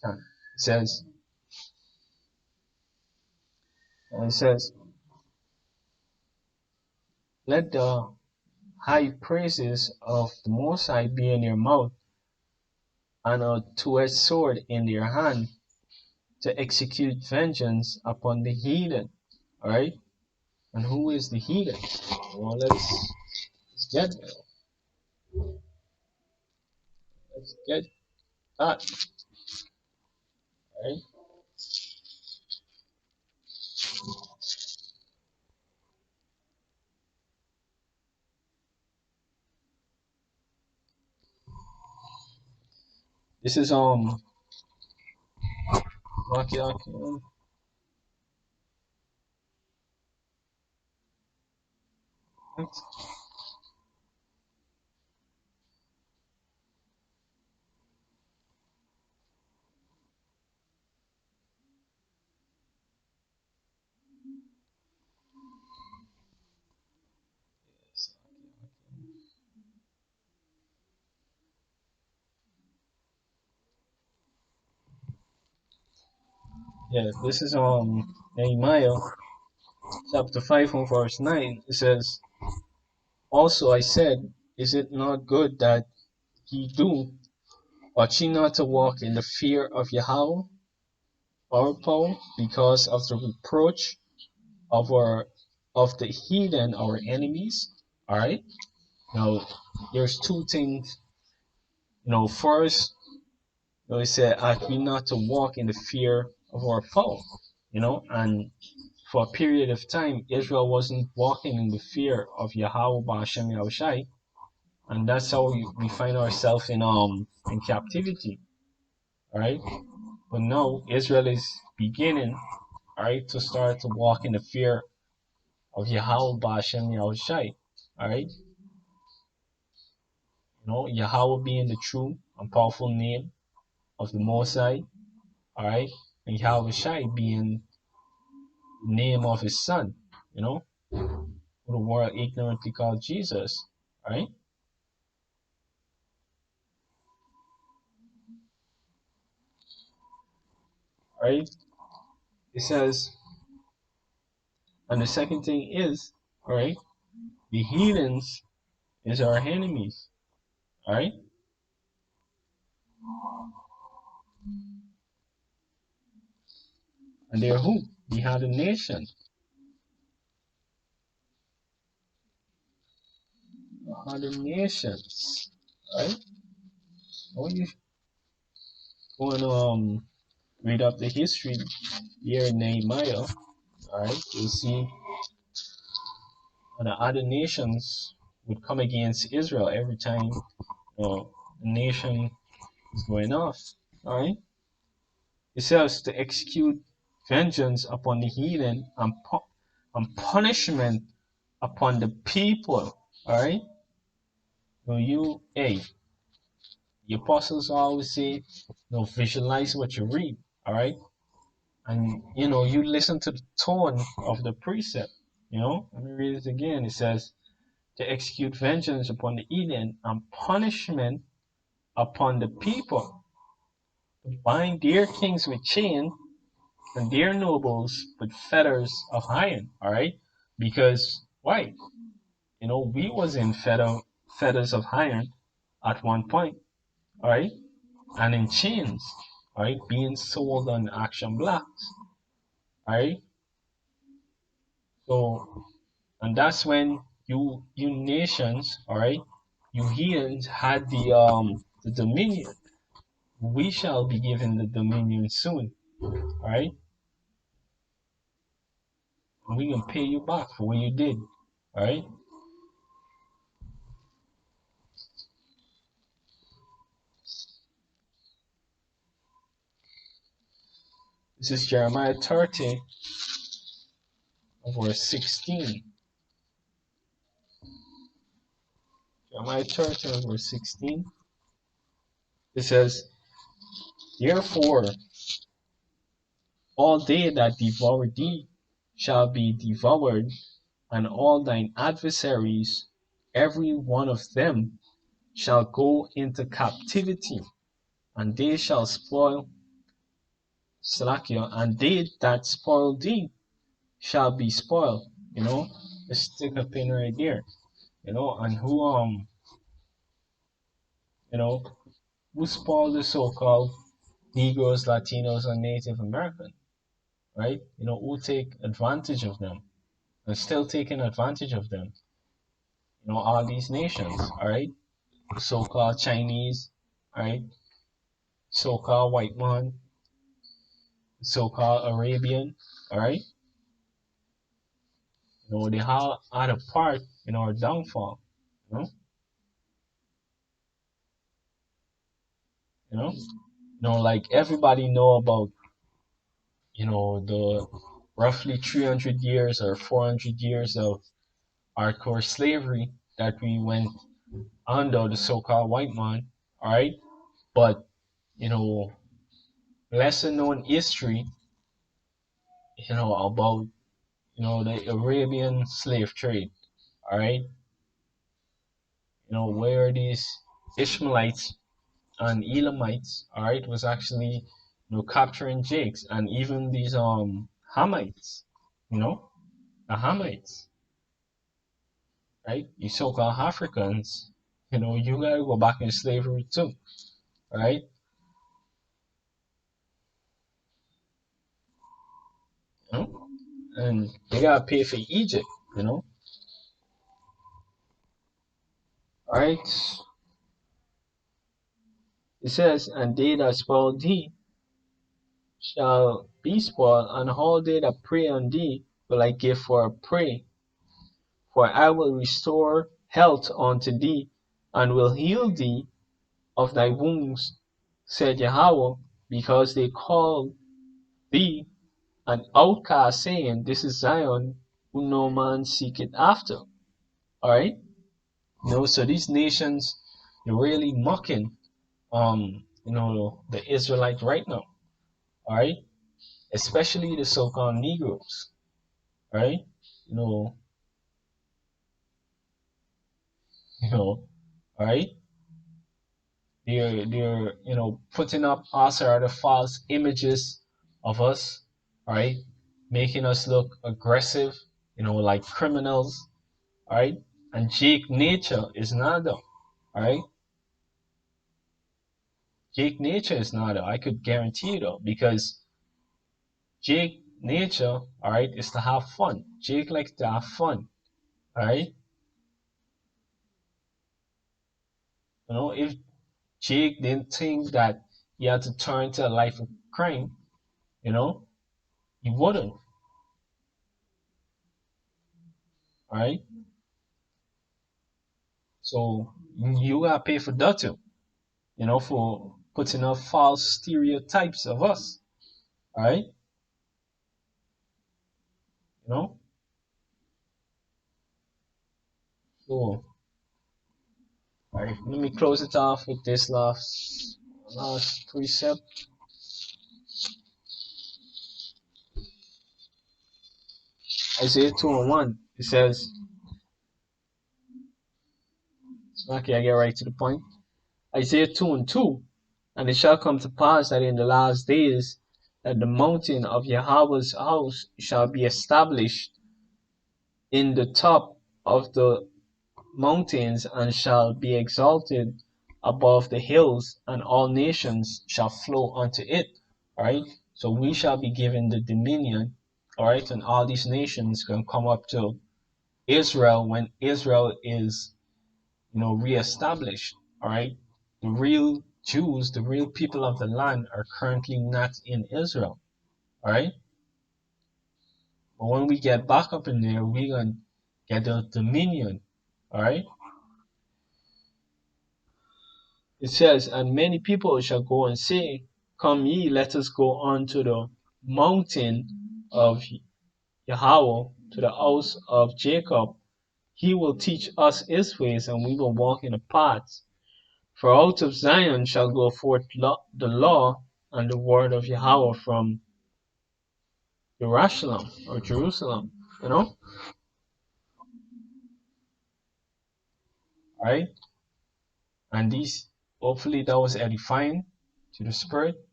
It says, it says, let the high praises of the Most High be in your mouth, and a two-edged sword in your hand, to execute vengeance upon the heathen. All right? And who is the heathen? Well, let's get there. Let's get that. Right? This is okay, okay. Yeah, this is Nehemiah chapter 5 from verse 9. It says, also I said, is it not good that ye do, ought ye not to walk in the fear of Yahweh, our power, because of the reproach of the heathen, our enemies? All right. Now, there's two things. First, it said, ought we not to walk in the fear of our foe. And for a period of time, Israel wasn't walking in the fear of Yahweh Ba'ashem Yahushai, and that's how we find ourselves in captivity. All right. But now Israel is beginning, all right, to start to walk in the fear of Yahweh Ba'ashem Yahushai. All right. Yahweh being the true and powerful name of the Most High. All right. And Yahweh Shai being the name of his son, who the world ignorantly called Jesus. All right. All right. It says, and the second thing is, all right, the heathens is our enemies. All right. And they're who? We have the nation. Other nations. Right? When you go and read up the history here in Nehemiah, alright, you'll see the other nations would come against Israel every time a nation is going off. Alright? It says to execute vengeance upon the heathen and punishment upon the people. Alright? The apostles always say, visualize what you read. Alright? And you listen to the tone of the precept. Let me read it again. It says, to execute vengeance upon the heathen and punishment upon the people, to bind their kings with chains and their nobles with fetters of iron. All right, because why? We was in fetters of iron at one point. All right, and in chains. All right, being sold on action blocks. All right, so and that's when you nations, all right, you heathens had the dominion. We shall be given the dominion soon, all right, and we can pay you back for what you did, all right. This is Jeremiah 30, verse 16. Jeremiah 30, verse 16. It says, therefore, all they that devour thee shall be devoured, and all thine adversaries, every one of them, shall go into captivity, and they shall spoil Salakia, and they that spoil thee shall be spoiled. Let's stick a pin right there. And you know, who spoiled the so-called Negroes, Latinos, and Native American, right? Who take advantage of them and still taking advantage of them. All these nations, all right? So-called Chinese, all right? So-called white man, so-called Arabian, all right? They all had a part in our downfall. You know, you know, like everybody know about the roughly 300 years or 400 years of hardcore slavery that we went under the so-called white man, all right? But you know, lesser known history, about the Arabian slave trade, all right? Where these Ishmaelites and Elamites, all right, was actually capturing Jakes and even these Hamites, you know, the Hamites, right? You so-called Africans, you gotta go back in slavery too, right? You know, and they gotta pay for Egypt, you know, all right? It says, and they that spoil thee shall be spoiled, and all they that prey on thee will I give for a prey. For I will restore health unto thee, and will heal thee of thy wounds, said Yahweh, because they call thee an outcast, saying, This is Zion, who no man seeketh after. Alright? So these nations, they're really mocking the Israelites right now. Alright? Especially the so-called Negroes. Alright? You know, you know, alright? They're putting up all sort of false images of us, right? Making us look aggressive, like criminals, right? And Jake nature is not though, right? Jake nature is not though. I could guarantee you though, because Jake nature, all right, is to have fun. Jake likes to have fun, all right? If Jake didn't think that he had to turn to a life of crime, you know, he wouldn't, all right? So you gotta pay for that too, for putting up false stereotypes of us. All right, you know. So, all right, let me close it off with this last precept. Isaiah 2:1. It says, okay, I get right to the point. Isaiah 2:2. And it shall come to pass that in the last days that the mountain of Yahweh's house shall be established in the top of the mountains and shall be exalted above the hills, and all nations shall flow unto it. All right. So we shall be given the dominion. All right. And all these nations can come up to Israel when Israel is, reestablished. All right. The real Jews, the real people of the land are currently not in Israel. All right. But when we get back up in there, we're going to get the dominion. All right. It says, and many people shall go and say, Come ye, let us go unto the mountain of Yahweh, to the house of Jacob. He will teach us his ways, and we will walk in the paths. For out of Zion shall go forth the law and the word of Yahweh from Jerusalem or Jerusalem. Right? And these, hopefully, that was edifying to the spirit.